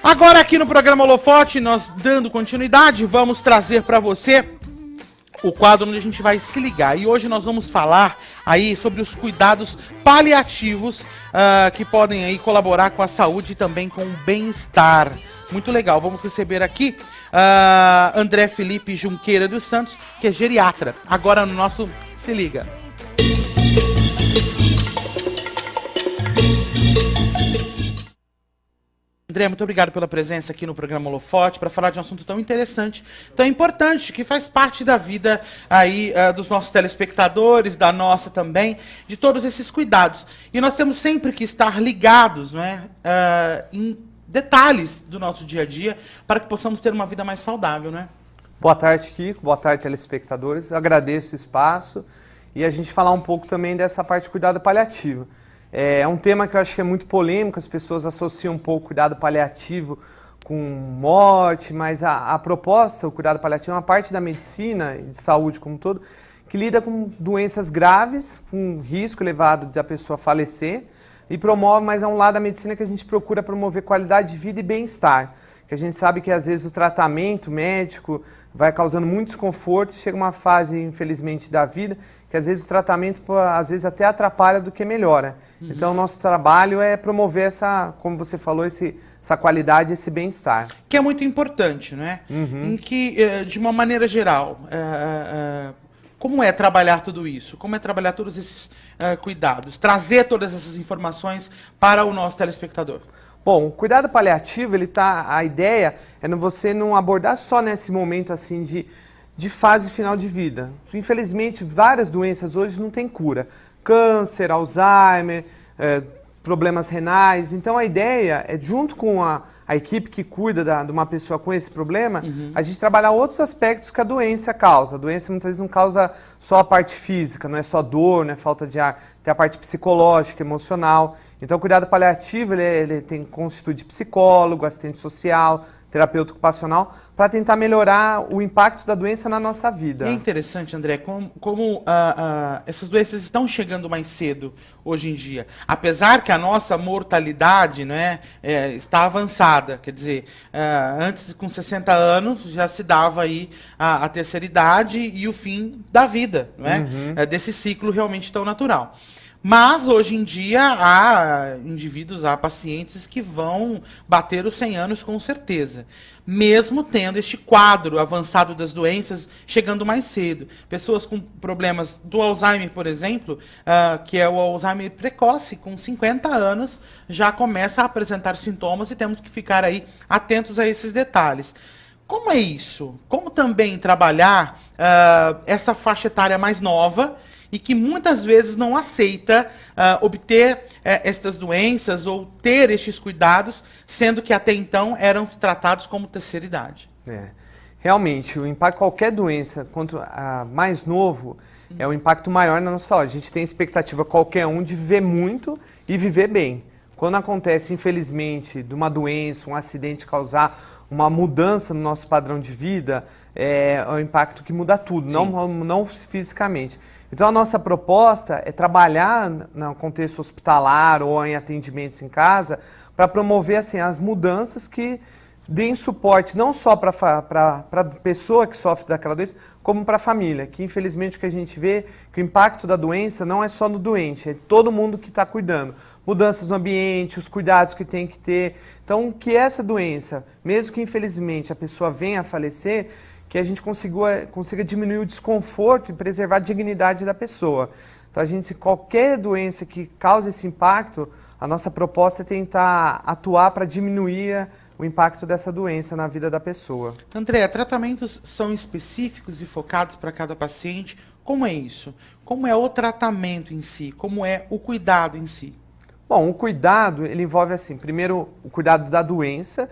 Agora aqui no programa Holofote, nós dando continuidade, vamos trazer para você o quadro onde a gente vai se ligar. E hoje nós vamos falar aí sobre os cuidados paliativos que podem aí colaborar com a saúde e também com o bem-estar. Muito legal. Vamos receber aqui André Felipe Junqueira dos Santos, que é geriatra. Agora no nosso Se Liga. André, muito obrigado pela presença aqui no programa Holofote para falar de um assunto tão interessante, tão importante, que faz parte da vida aí dos nossos telespectadores, da nossa também, de todos esses cuidados. E nós temos sempre que estar ligados, não é, em detalhes do nosso dia a dia para que possamos ter uma vida mais saudável, não é? Boa tarde, Kiko. Boa tarde, telespectadores. Eu agradeço o espaço e a gente falar um pouco também dessa parte de cuidado paliativo. É um tema que eu acho que é muito polêmico, as pessoas associam um pouco o cuidado paliativo com morte, mas a proposta, o cuidado paliativo, é uma parte da medicina e de saúde como um todo, que lida com doenças graves, com risco elevado de a pessoa falecer, e promove, mas é um lado da medicina que a gente procura promover qualidade de vida e bem-estar. Que a gente sabe que às vezes o tratamento médico vai causando muito desconforto, chega uma fase, infelizmente, da vida, que às vezes o tratamento, às vezes até atrapalha do que melhora. Então o nosso trabalho é promover essa, como você falou, essa qualidade, esse bem-estar. Que é muito importante, não é? Em que, de uma maneira geral, como é trabalhar tudo isso? Como é trabalhar todos esses cuidados? Trazer todas essas informações para o nosso telespectador? Bom, o cuidado paliativo, a ideia é você não abordar só nesse momento assim de fase final de vida. Infelizmente, várias doenças hoje não têm cura. Câncer, Alzheimer, problemas renais. Então a ideia é, junto com a equipe que cuida de uma pessoa com esse problema, a gente trabalhar outros aspectos que a doença causa. A doença muitas vezes não causa só a parte física, não é só dor, não é falta de ar, tem a parte psicológica, emocional. Então o cuidado paliativo ele constitui de psicólogo, assistente social, terapeuta ocupacional, para tentar melhorar o impacto da doença na nossa vida. É interessante, André, como essas doenças estão chegando mais cedo hoje em dia. Apesar que a nossa mortalidade, não é, está avançada. Quer dizer, antes, com 60 anos, já se dava aí a terceira idade e o fim da vida, não é? Desse ciclo realmente tão natural. Mas, hoje em dia, há indivíduos, há pacientes que vão bater os 100 anos com certeza. Mesmo tendo este quadro avançado das doenças chegando mais cedo. Pessoas com problemas do Alzheimer, por exemplo, que é o Alzheimer precoce, com 50 anos, já começa a apresentar sintomas e temos que ficar aí atentos a esses detalhes. Como é isso? Como também trabalhar essa faixa etária mais nova e que muitas vezes não aceita obter estas doenças ou ter estes cuidados, sendo que até então eram tratados como terceira idade. Realmente, o impacto de qualquer doença, quanto a mais novo, é um impacto maior na nossa saúde. A gente tem expectativa, qualquer um, de viver muito e viver bem. Quando acontece, infelizmente, de uma doença, um acidente causar uma mudança no nosso padrão de vida, é um impacto que muda tudo, não fisicamente. Então a nossa proposta é trabalhar no contexto hospitalar ou em atendimentos em casa para promover assim, as mudanças que deem suporte não só para a pessoa que sofre daquela doença, como para a família, que infelizmente o que a gente vê é que o impacto da doença não é só no doente, é todo mundo que está cuidando. Mudanças no ambiente, os cuidados que tem que ter. Então, que essa doença, mesmo que infelizmente a pessoa venha a falecer, que a gente consiga diminuir o desconforto e preservar a dignidade da pessoa. Então, qualquer doença que cause esse impacto, a nossa proposta é tentar atuar para diminuir o impacto dessa doença na vida da pessoa. André, tratamentos são específicos e focados para cada paciente? Como é isso? Como é o tratamento em si? Como é o cuidado em si? Bom, o cuidado, ele envolve assim, primeiro o cuidado da doença,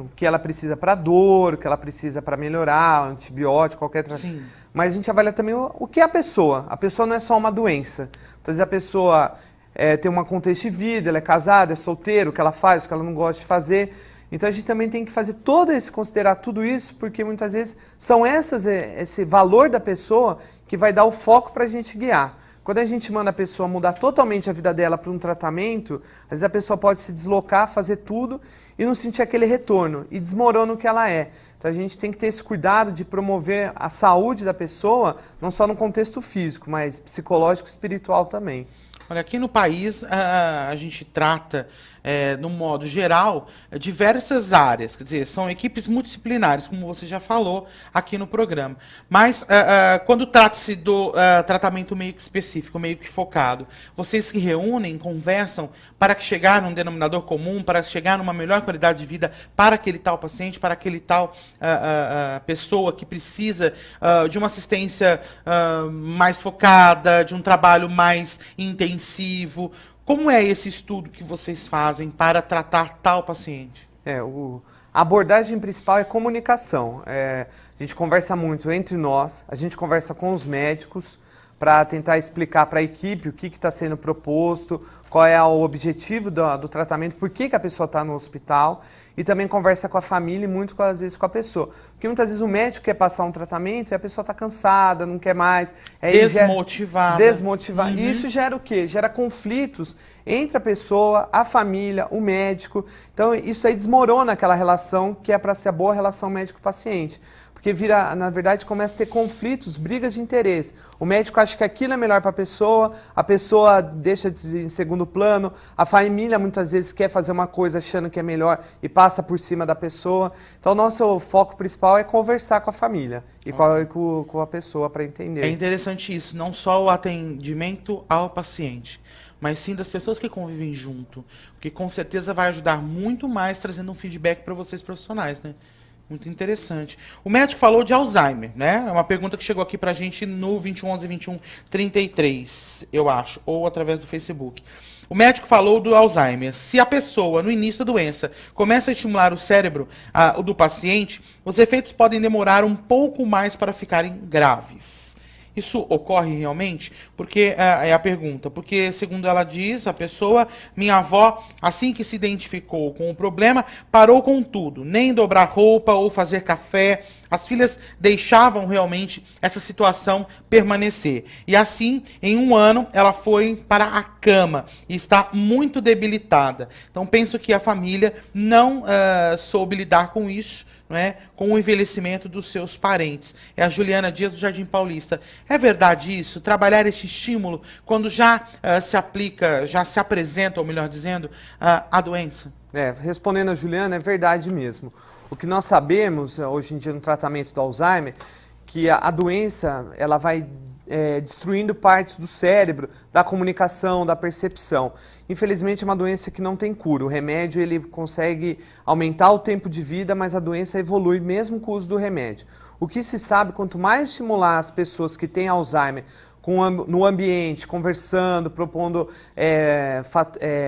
o que ela precisa para dor, o que ela precisa para melhorar, antibiótico, qualquer tratamento. Mas a gente avalia também o que é a pessoa. A pessoa não é só uma doença. Então, às vezes a pessoa tem um contexto de vida, ela é casada, é solteira, o que ela faz, o que ela não gosta de fazer. Então a gente também tem que fazer considerar tudo isso, porque muitas vezes são esse valor da pessoa que vai dar o foco para a gente guiar. Quando a gente manda a pessoa mudar totalmente a vida dela para um tratamento, às vezes a pessoa pode se deslocar, fazer tudo e não sentir aquele retorno, e desmorona o que ela é. Então a gente tem que ter esse cuidado de promover a saúde da pessoa, não só no contexto físico, mas psicológico e espiritual também. Olha, aqui no país a gente trata, no modo geral, diversas áreas. Quer dizer, são equipes multidisciplinares, como você já falou aqui no programa. Mas quando trata-se do tratamento meio que específico, meio que focado, vocês se reúnem, conversam para chegar num denominador comum, para chegar numa melhor qualidade de vida para aquele tal paciente, para aquele tal pessoa que precisa de uma assistência mais focada, de um trabalho mais intensivo. Como é esse estudo que vocês fazem para tratar tal paciente? A abordagem principal é comunicação. A gente conversa muito entre nós, a gente conversa com os médicos para tentar explicar para a equipe o que está sendo proposto, qual é o objetivo do tratamento, por que a pessoa está no hospital, e também conversa com a família e muito, às vezes, com a pessoa. Porque muitas vezes o médico quer passar um tratamento e a pessoa está cansada, não quer mais. Desmotivada. Desmotivada. E isso gera o quê? Gera conflitos entre a pessoa, a família, o médico. Então isso aí desmorona aquela relação que é para ser a boa relação médico-paciente. Porque vira, na verdade, começa a ter conflitos, brigas de interesse. O médico acha que aquilo é melhor para a pessoa deixa em segundo plano, a família muitas vezes quer fazer uma coisa achando que é melhor e passa por cima da pessoa. Então, o nosso foco principal é conversar com a família e com a pessoa para entender. É interessante isso, não só o atendimento ao paciente, mas sim das pessoas que convivem junto, o que com certeza vai ajudar muito mais trazendo um feedback para vocês profissionais, né? Muito interessante. O médico falou de Alzheimer, né? É uma pergunta que chegou aqui pra gente no 2111-2133, eu acho, ou através do Facebook. O médico falou do Alzheimer. Se a pessoa, no início da doença, começa a estimular o cérebro do paciente, os efeitos podem demorar um pouco mais para ficarem graves. Isso ocorre realmente? Porque é a pergunta. Porque, segundo ela diz, a pessoa, minha avó, assim que se identificou com o problema, parou com tudo. Nem dobrar roupa ou fazer café. As filhas deixavam realmente essa situação permanecer. E assim, em um ano, ela foi para a cama e está muito debilitada. Então, penso que a família não soube lidar com isso, não é? Com o envelhecimento dos seus parentes. É a Juliana Dias, do Jardim Paulista. É verdade isso? Trabalhar esse estímulo quando já se aplica, já se apresenta, ou melhor dizendo, a doença? Respondendo a Juliana, é verdade mesmo. O que nós sabemos hoje em dia no tratamento do Alzheimer, que a doença ela vai destruindo partes do cérebro, da comunicação, da percepção. Infelizmente é uma doença que não tem cura. O remédio ele consegue aumentar o tempo de vida, mas a doença evolui mesmo com o uso do remédio. O que se sabe, quanto mais estimular as pessoas que têm Alzheimer no ambiente, conversando, propondo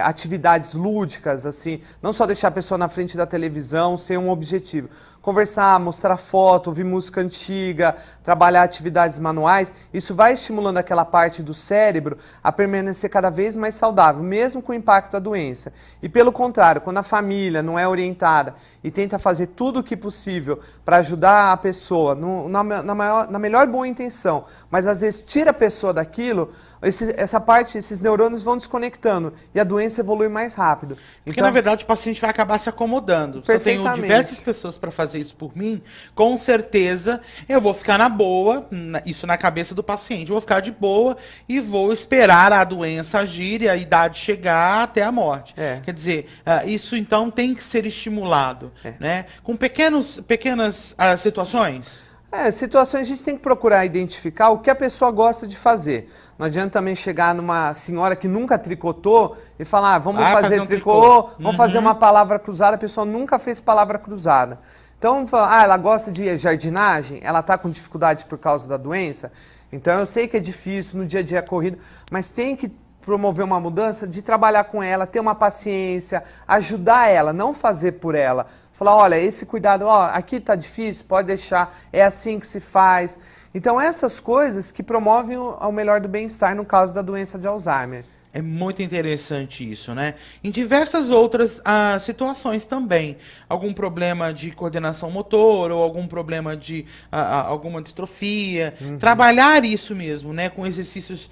atividades lúdicas, assim, não só deixar a pessoa na frente da televisão sem um objetivo. Conversar, mostrar foto, ouvir música antiga, trabalhar atividades manuais, isso vai estimulando aquela parte do cérebro a permanecer cada vez mais saudável, mesmo com o impacto da doença. E pelo contrário, quando a família não é orientada e tenta fazer tudo o que possível para ajudar a pessoa, na melhor boa intenção, mas às vezes tira a pessoa daquilo, esses neurônios vão desconectando e a doença evolui mais rápido. Porque, na verdade, o paciente vai acabar se acomodando. Se eu tenho diversas pessoas para fazer isso por mim, com certeza eu vou ficar na boa, isso na cabeça do paciente, eu vou ficar de boa e vou esperar a doença agir e a idade chegar até a morte. Quer dizer, isso então tem que ser estimulado, né? Com pequenas situações. Situações a gente tem que procurar identificar o que a pessoa gosta de fazer. Não adianta também chegar numa senhora que nunca tricotou e falar, vamos fazer um tricô, vamos fazer uma palavra cruzada, a pessoa nunca fez palavra cruzada. Então, ela gosta de jardinagem, ela está com dificuldade por causa da doença, então eu sei que é difícil, no dia a dia é corrido, mas tem que promover uma mudança de trabalhar com ela, ter uma paciência, ajudar ela, não fazer por ela. Falar, olha, esse cuidado, aqui está difícil, pode deixar, é assim que se faz. Então essas coisas que promovem o melhor do bem-estar no caso da doença de Alzheimer. É muito interessante isso, né? Em diversas outras situações também. Algum problema de coordenação motor ou algum problema de alguma distrofia. Trabalhar isso mesmo, né? Com exercícios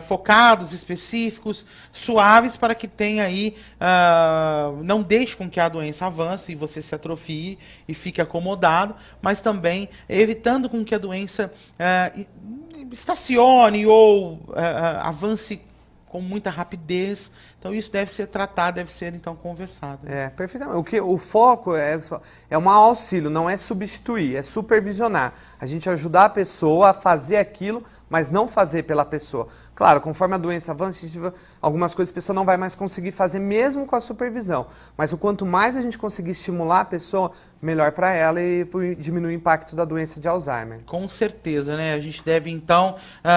focados, específicos, suaves, para que tenha aí... não deixe com que a doença avance e você se atrofie e fique acomodado, mas também evitando com que a doença estacione ou avance com muita rapidez. Então isso deve ser tratado, deve ser então conversado. Perfeitamente. O foco é um auxílio, não é substituir, é supervisionar. A gente ajudar a pessoa a fazer aquilo, mas não fazer pela pessoa. Claro, conforme a doença avança, algumas coisas a pessoa não vai mais conseguir fazer mesmo com a supervisão. Mas o quanto mais a gente conseguir estimular a pessoa, melhor para ela e diminuir o impacto da doença de Alzheimer. Com certeza, né? A gente deve então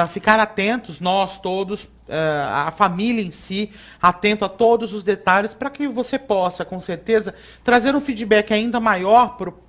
ficar atentos, nós todos, a família em si, atento a todos os detalhes, para que você possa, com certeza, trazer um feedback ainda maior pro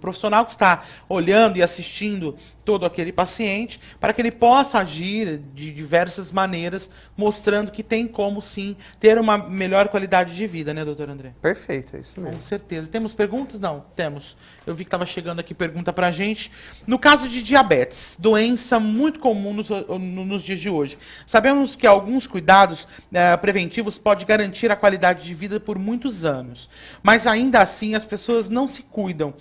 profissional que está olhando e assistindo todo aquele paciente, para que ele possa agir de diversas maneiras, mostrando que tem como sim ter uma melhor qualidade de vida, né, doutor André? Perfeito, é isso mesmo. Com certeza. Temos perguntas? Não, temos. Eu vi que estava chegando aqui pergunta pra gente. No caso de diabetes, doença muito comum nos dias de hoje, sabemos que alguns cuidados preventivos podem garantir a qualidade de vida por muitos anos, mas ainda assim as pessoas não se cuidam.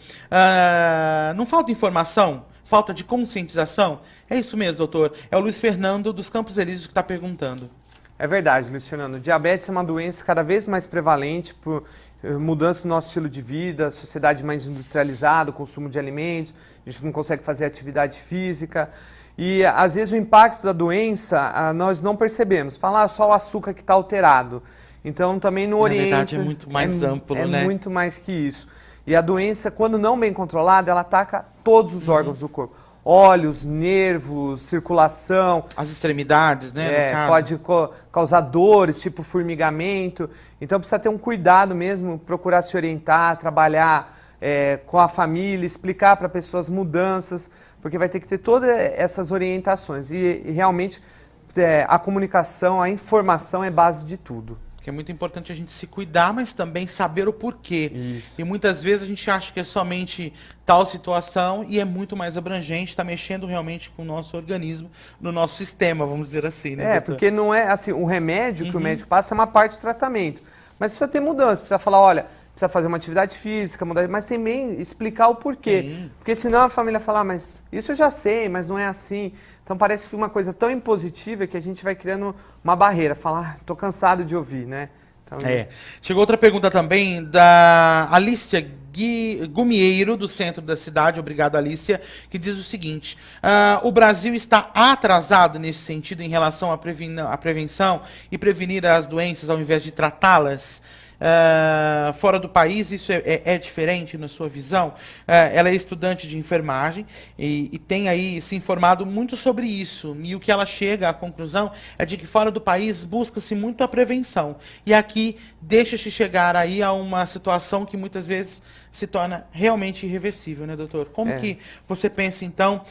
Não falta informação? Falta de conscientização? É isso mesmo, doutor. É o Luiz Fernando dos Campos Elíseos que está perguntando. É verdade, Luiz Fernando. Diabetes é uma doença cada vez mais prevalente por mudança do nosso estilo de vida, sociedade mais industrializada, consumo de alimentos, a gente não consegue fazer atividade física. E às vezes o impacto da doença nós não percebemos. Falar só o açúcar que está alterado. Então também no Oriente... Na verdade é muito mais amplo, né? É muito mais que isso. E a doença, quando não bem controlada, ela ataca todos os órgãos do corpo. Olhos, nervos, circulação. As extremidades, né? Pode causar dores, tipo formigamento. Então precisa ter um cuidado mesmo, procurar se orientar, trabalhar com a família, explicar para a pessoa as mudanças, porque vai ter que ter todas essas orientações. E realmente a comunicação, a informação é base de tudo. Que é muito importante a gente se cuidar, mas também saber o porquê. Isso. E muitas vezes a gente acha que é somente tal situação e é muito mais abrangente, está mexendo realmente com o nosso organismo, no nosso sistema, vamos dizer assim, né? Porque não é assim, o remédio que o médico passa é uma parte do tratamento. Mas precisa ter mudança, precisa falar, olha, precisa fazer uma atividade física, mas também explicar o porquê. Sim. Porque senão a família fala, mas isso eu já sei, mas não é assim. Então parece que uma coisa tão impositiva que a gente vai criando uma barreira. Falar, tô cansado de ouvir, né? Então, Chegou outra pergunta também da Alicia Gumieiro, do centro da cidade. Obrigado, Alicia, que diz o seguinte: o Brasil está atrasado nesse sentido em relação à prevenção e prevenir as doenças ao invés de tratá-las? Fora do país, isso é diferente na sua visão? Ela é estudante de enfermagem e tem aí se informado muito sobre isso, e o que ela chega à conclusão é de que fora do país busca-se muito a prevenção, e aqui deixa-se chegar aí a uma situação que muitas vezes se torna realmente irreversível, né, doutor? Como que você pensa então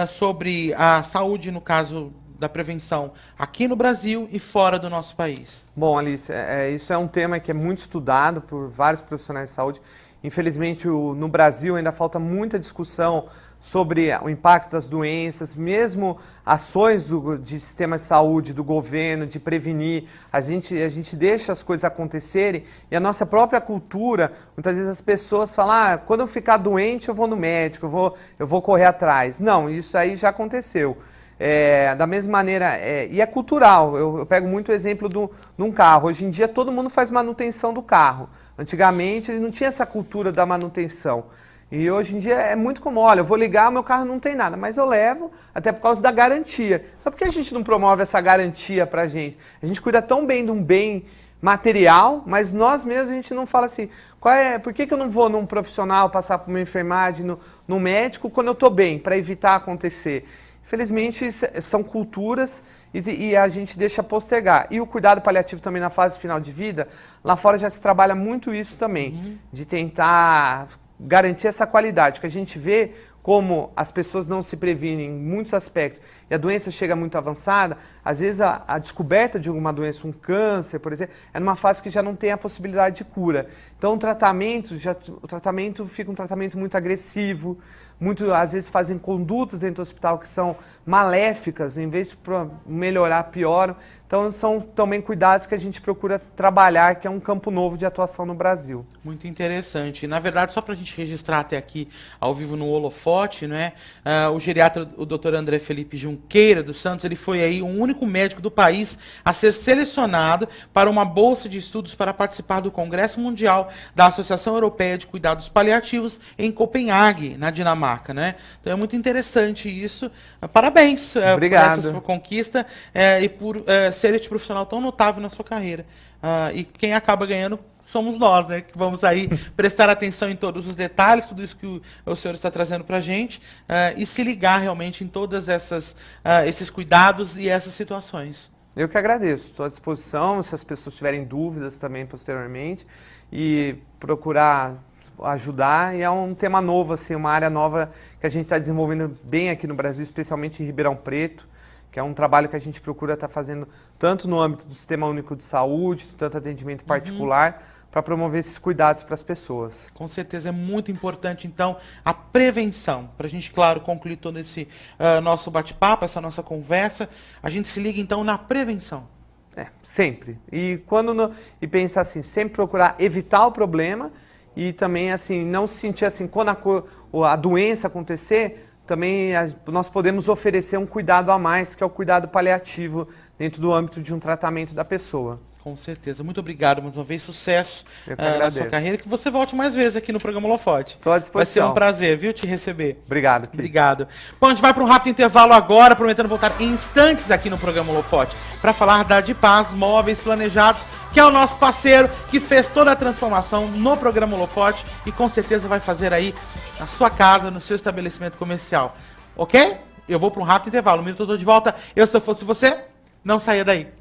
sobre a saúde, no caso da prevenção aqui no Brasil e fora do nosso país? Bom, Alice, isso é um tema que é muito estudado por vários profissionais de saúde. Infelizmente, no Brasil ainda falta muita discussão sobre o impacto das doenças, mesmo ações de sistema de saúde, do governo, de prevenir. A gente deixa as coisas acontecerem e a nossa própria cultura, muitas vezes as pessoas falam, quando eu ficar doente eu vou no médico, eu vou correr atrás. Não, isso aí já aconteceu. Da mesma maneira, e é cultural, eu pego muito o exemplo de um carro. Hoje em dia todo mundo faz manutenção do carro. Antigamente não tinha essa cultura da manutenção. E hoje em dia é muito comum, olha, eu vou ligar, meu carro não tem nada, mas eu levo até por causa da garantia. Então por que a gente não promove essa garantia pra gente? A gente cuida tão bem de um bem material, mas nós mesmos a gente não fala assim, por que eu não vou num profissional passar por uma enfermagem, no médico, quando eu estou bem, para evitar acontecer? Infelizmente, são culturas e a gente deixa postergar. E o cuidado paliativo também na fase final de vida, lá fora já se trabalha muito isso também, de tentar garantir essa qualidade. Que a gente vê como as pessoas não se previnem em muitos aspectos e a doença chega muito avançada, às vezes a descoberta de alguma doença, um câncer, por exemplo, é numa fase que já não tem a possibilidade de cura. Então o tratamento fica um tratamento muito agressivo, às vezes fazem condutas dentro do hospital que são maléficas, em vez de melhorar, pioram. Então são também cuidados que a gente procura trabalhar, que é um campo novo de atuação no Brasil. Muito interessante. Na verdade, só para a gente registrar até aqui, ao vivo no Holofote, né, o geriatra, o Dr. André Felipe Junqueira dos Santos, ele foi aí o único médico do país a ser selecionado para uma bolsa de estudos para participar do Congresso Mundial da Associação Europeia de Cuidados Paliativos em Copenhague, na Dinamarca, né? Então é muito interessante isso. Parabéns por essa sua conquista e por ser este profissional tão notável na sua carreira. E quem acaba ganhando somos nós, né? Que vamos aí prestar atenção em todos os detalhes, tudo isso que o senhor está trazendo para a gente, e se ligar realmente em todas esses cuidados e essas situações. Eu que agradeço, estou à disposição, se as pessoas tiverem dúvidas também posteriormente, e procurar ajudar. E é um tema novo, assim, uma área nova que a gente está desenvolvendo bem aqui no Brasil, especialmente em Ribeirão Preto, que é um trabalho que a gente procura estar fazendo tanto no âmbito do Sistema Único de Saúde, tanto atendimento particular, para promover esses cuidados para as pessoas. Com certeza é muito importante, então, a prevenção. Para a gente, claro, concluir todo esse nosso bate-papo, essa nossa conversa, a gente se liga, então, na prevenção. Sempre. E pensa assim, sempre procurar evitar o problema e também, assim, não se sentir assim, quando a doença acontecer, também nós podemos oferecer um cuidado a mais, que é o cuidado paliativo dentro do âmbito de um tratamento da pessoa. Com certeza. Muito obrigado mais uma vez. Sucesso na sua carreira. Que você volte mais vezes aqui no programa Holofote. Estou à disposição. Vai ser um prazer, viu, te receber. Obrigado. Obrigado. Bom, a gente vai para um rápido intervalo agora, prometendo voltar em instantes aqui no programa Holofote para falar da Dipaz Móveis Planejados, que é o nosso parceiro que fez toda a transformação no programa Holofote e com certeza vai fazer aí na sua casa, no seu estabelecimento comercial. Ok? Eu vou para um rápido intervalo. Um minuto eu estou de volta. Se eu fosse você, não saia daí.